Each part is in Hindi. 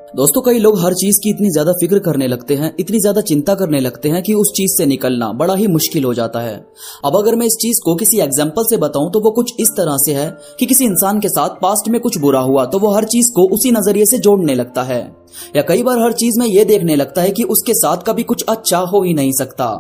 दोस्तों, कई लोग हर चीज की इतनी ज्यादा फिक्र करने लगते हैं, इतनी ज्यादा चिंता करने लगते हैं कि उस चीज से निकलना बड़ा ही मुश्किल हो जाता है। अब अगर मैं इस चीज को किसी एग्जांपल से बताऊं तो वो कुछ इस तरह से है कि किसी इंसान के साथ पास्ट में कुछ बुरा हुआ तो वो हर चीज को उसी नजरिए से जोड़ने लगता है, या कई बार हर चीज में ये देखने लगता है कि उसके साथ कभी कुछ अच्छा हो ही नहीं सकता।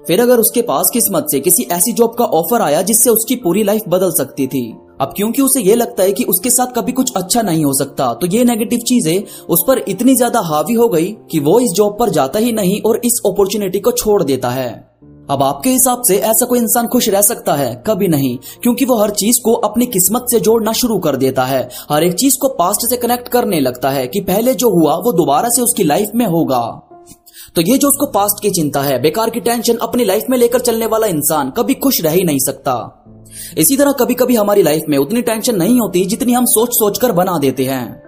फिर अगर उसके पास किस्मत से किसी ऐसी जॉब का ऑफर आया जिससे उसकी पूरी लाइफ बदल सकती थी, अब क्योंकि उसे ये लगता है कि उसके साथ कभी कुछ अच्छा नहीं हो सकता, तो ये नेगेटिव चीजें उस पर इतनी ज्यादा हावी हो गई कि वो इस जॉब पर जाता ही नहीं और इस अपॉर्चुनिटी को छोड़ देता है। अब आपके हिसाब से ऐसा कोई इंसान खुश रह सकता है? कभी नहीं, क्योंकि वो हर चीज को अपनी किस्मत से जोड़ना शुरू कर देता है, हर एक चीज को पास्ट से कनेक्ट करने लगता है कि पहले जो हुआ वो दोबारा से उसकी लाइफ में होगा। तो ये जो उसको पास्ट की चिंता है, बेकार की टेंशन अपनी लाइफ में लेकर चलने वाला इंसान कभी खुश रह ही नहीं सकता। इसी तरह कभी कभी हमारी लाइफ में उतनी टेंशन नहीं होती जितनी हम सोच सोच कर बना देते हैं।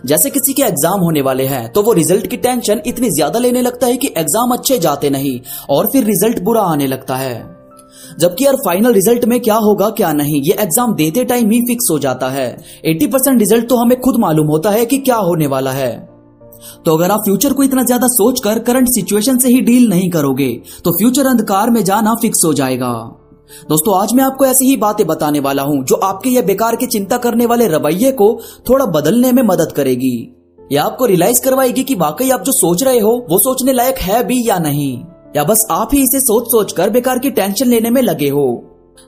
जैसे किसी के एग्जाम होने वाले हैं तो वो रिजल्ट की टेंशन इतनी ज्यादा लेने लगता है कि एग्जाम अच्छे जाते नहीं और फिर रिजल्ट बुरा आने लगता है, जबकि यार फाइनल रिजल्ट में क्या होगा क्या नहीं ये एग्जाम देते टाइम ही फिक्स हो जाता है। 80% रिजल्ट तो हमें खुद मालूम होता है कि क्या होने वाला है। तो अगर आप फ्यूचर को इतना ज्यादा सोचकर करंट सिचुएशन से ही डील नहीं करोगे तो फ्यूचर अंधकार में जाना फिक्स हो जाएगा। दोस्तों, आज मैं आपको ऐसी ही बातें बताने वाला हूं जो आपके ये बेकार की चिंता करने वाले रवैये को थोड़ा बदलने में मदद करेगी, या आपको रियलाइज करवाएगी कि वाकई आप जो सोच रहे हो वो सोचने लायक है भी या नहीं, या बस आप ही इसे सोच सोच कर बेकार की टेंशन लेने में लगे हो।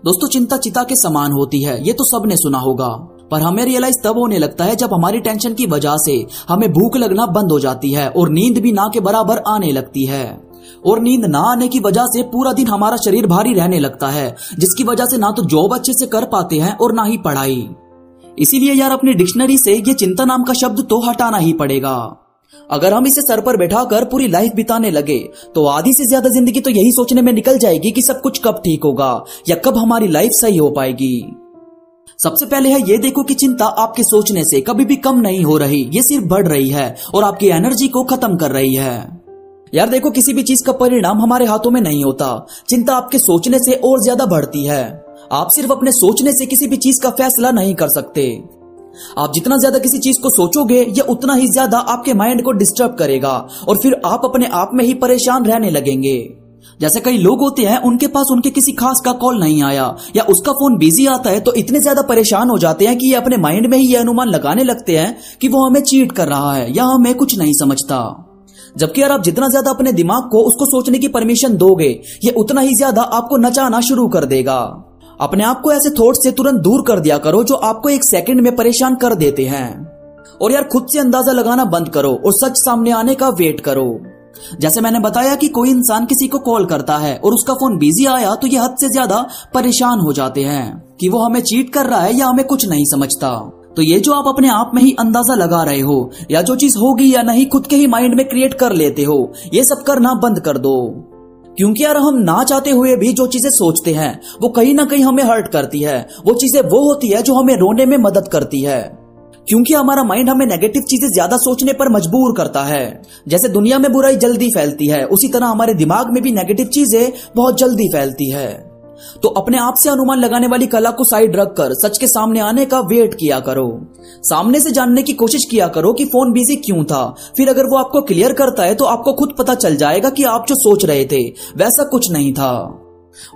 दोस्तों, चिंता चिता के समान होती है, ये तो सबने सुना होगा, पर हमें रियलाइज तब होने लगता है जब हमारी टेंशन की वजह से हमें भूख लगना बंद हो जाती है और नींद भी ना के बराबर आने लगती है। और नींद ना आने की वजह से पूरा दिन हमारा शरीर भारी रहने लगता है, जिसकी वजह से ना तो जॉब अच्छे से कर पाते हैं और ना ही पढ़ाई। इसीलिए यार अपनी डिक्शनरी से ये चिंता नाम का शब्द तो हटाना ही पड़ेगा। अगर हम इसे सर पर बैठाकर पूरी लाइफ बिताने लगे तो आधी से ज्यादा जिंदगी तो यही सोचने में निकल जाएगी कि सब कुछ कब ठीक होगा या कब हमारी लाइफ सही हो पाएगी। सबसे पहले है ये देखो कि चिंता आपके सोचने से कभी भी कम नहीं हो रही, ये सिर्फ बढ़ रही है और आपकी एनर्जी को खत्म कर रही है। यार देखो, किसी भी चीज का परिणाम हमारे हाथों में नहीं होता, चिंता आपके सोचने से और ज्यादा बढ़ती है। आप सिर्फ अपने सोचने से किसी भी चीज का फैसला नहीं कर सकते। आप जितना ज्यादा किसी चीज को सोचोगे ये उतना ही ज्यादा आपके माइंड को डिस्टर्ब करेगा और फिर आप अपने आप में ही परेशान रहने लगेंगे। जैसे कई लोग होते हैं, उनके पास उनके किसी खास का कॉल नहीं आया या उसका फोन बिजी आता है तो इतने ज्यादा परेशान हो जाते हैं कि ये अपने माइंड में ही ये अनुमान लगाने लगते हैं कि वो हमें चीट कर रहा है या हमें कुछ नहीं समझता। जबकि यार आप जितना ज्यादा अपने दिमाग को उसको सोचने की परमिशन दोगे ये उतना ही ज्यादा आपको नचाना शुरू कर देगा। अपने आप को ऐसे थॉट से तुरंत दूर कर दिया करो जो आपको एक सेकंड में परेशान कर देते हैं। और यार खुद से अंदाजा लगाना बंद करो और सच सामने आने का वेट करो। जैसे मैंने बताया कि कोई इंसान किसी को कॉल करता है और उसका फोन बिजी आया तो ये हद से ज्यादा परेशान हो जाते हैं कि वो हमें चीट कर रहा है या हमें कुछ नहीं समझता। तो ये जो आप अपने आप में ही अंदाजा लगा रहे हो या जो चीज होगी या नहीं खुद के ही माइंड में क्रिएट कर लेते हो, ये सब करना बंद कर दो। क्योंकि यार हम ना चाहते हुए भी जो चीजें सोचते हैं वो कहीं ना कहीं हमें हर्ट करती है। वो चीजें वो होती है जो हमें रोने में मदद करती है, क्योंकि हमारा माइंड हमें नेगेटिव चीजें ज्यादा सोचने पर मजबूर करता है। जैसे दुनिया में बुराई जल्दी फैलती है, उसी तरह हमारे दिमाग में भी नेगेटिव चीजें बहुत जल्दी फैलती है। तो अपने आप से अनुमान लगाने वाली कला को साइड रखकर सच के सामने आने का वेट किया करो। सामने से जानने की कोशिश किया करो कि फोन बिजी क्यों था। फिर अगर वो आपको क्लियर करता है तो आपको खुद पता चल जाएगा कि आप जो सोच रहे थे वैसा कुछ नहीं था।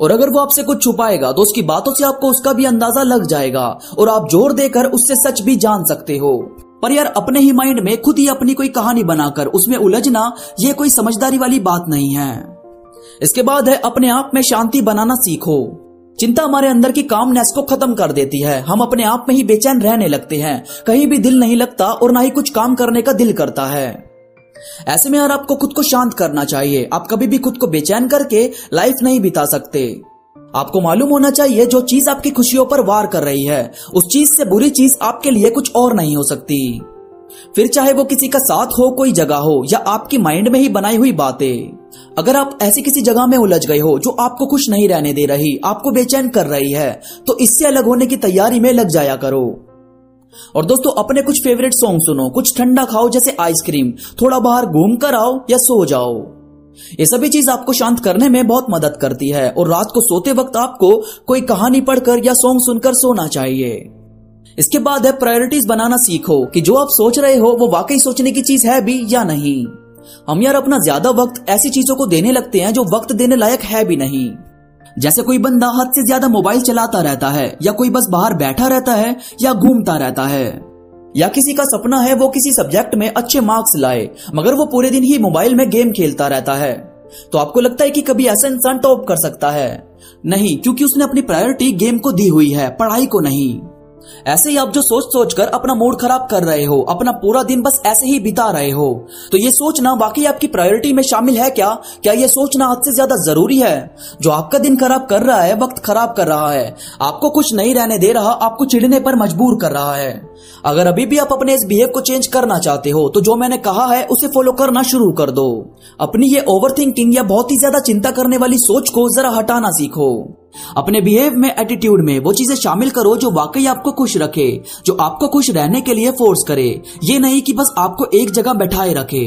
और अगर वो आपसे कुछ छुपाएगा तो उसकी बातों से आपको उसका भी अंदाजा लग जाएगा और आप जोर देकर उससे सच भी जान सकते हो। पर यार अपने ही माइंड में खुद ही अपनी कोई कहानी बनाकर उसमें उलझना ये कोई समझदारी वाली बात नहीं है। इसके बाद है अपने आप में शांति बनाना सीखो। चिंता हमारे अंदर की कामनेस को खत्म कर देती है। हम अपने आप में ही बेचैन रहने लगते हैं, कहीं भी दिल नहीं लगता और ना ही कुछ काम करने का दिल करता है। ऐसे में यार आपको खुद को शांत करना चाहिए। आप कभी भी खुद को बेचैन करके लाइफ नहीं बिता सकते। आपको मालूम होना चाहिए जो चीज आपकी खुशियों पर वार कर रही है उस चीज से बुरी चीज आपके लिए कुछ और नहीं हो सकती। फिर चाहे वो किसी का साथ हो, कोई जगह हो या आपकी माइंड में ही बनाई हुई बातें। अगर आप ऐसी किसी जगह में उलझ गए हो जो आपको खुश नहीं रहने दे रही, आपको बेचैन कर रही है, तो इससे अलग होने की तैयारी में लग जाया करो। और दोस्तों, अपने कुछ फेवरेट सॉन्ग सुनो, कुछ ठंडा खाओ जैसे आइसक्रीम, थोड़ा बाहर घूम कर आओ या सो जाओ। ये सभी चीज आपको शांत करने में बहुत मदद करती है। और रात को सोते वक्त आपको कोई कहानी पढ़कर या सॉन्ग सुनकर सोना चाहिए। इसके बाद है प्रायोरिटीज बनाना सीखो कि जो आप सोच रहे हो वो वाकई सोचने की चीज है भी या नहीं। हम यार अपना ज्यादा वक्त ऐसी चीजों को देने लगते हैं जो वक्त देने लायक है भी नहीं। जैसे कोई बंदा हद से ज्यादा मोबाइल चलाता रहता है, या कोई बस बाहर बैठा रहता है या घूमता रहता है, या किसी का सपना है वो किसी सब्जेक्ट में अच्छे मार्क्स लाए मगर वो पूरे दिन ही मोबाइल में गेम खेलता रहता है। तो आपको लगता है कि कभी ऐसा इंसान टॉप कर सकता है? नहीं, क्योंकि उसने अपनी प्रायोरिटी गेम को दी हुई है, पढ़ाई को नहीं। ऐसे ही आप जो सोच सोच कर अपना मूड खराब कर रहे हो, अपना पूरा दिन बस ऐसे ही बिता रहे हो, तो ये सोचना वाकई आपकी प्रायोरिटी में शामिल है क्या? क्या ये सोचना हद से ज्यादा जरूरी है? जो आपका दिन खराब कर रहा है, वक्त खराब कर रहा है, आपको खुश नहीं रहने दे रहा, आपको चिढ़ने पर मजबूर कर रहा है। अगर अभी भी आप अपने इस बिहेव को चेंज करना चाहते हो तो जो मैंने कहा है उसे फॉलो करना शुरू कर दो। अपनी ये ओवरथिंकिंग या बहुत ही ज्यादा चिंता करने वाली सोच को जरा हटाना सीखो। अपने बिहेव में, एटीट्यूड में वो चीजें शामिल करो जो वाकई आपको खुश रखे, जो आपको खुश रहने के लिए फोर्स करे, ये नहीं कि बस आपको एक जगह बैठाए रखे।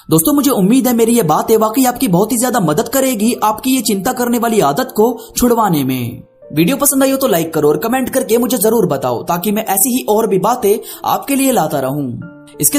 दोस्तों, मुझे उम्मीद है मेरी ये बातें वाकई आपकी बहुत ही ज्यादा मदद करेगी आपकी ये चिंता करने वाली आदत को छुड़वाने में। वीडियो पसंद आई हो तो लाइक करो और कमेंट करके मुझे जरूर बताओ ताकि मैं ऐसी ही और भी बातें आपके लिए लाता रहूं। इसके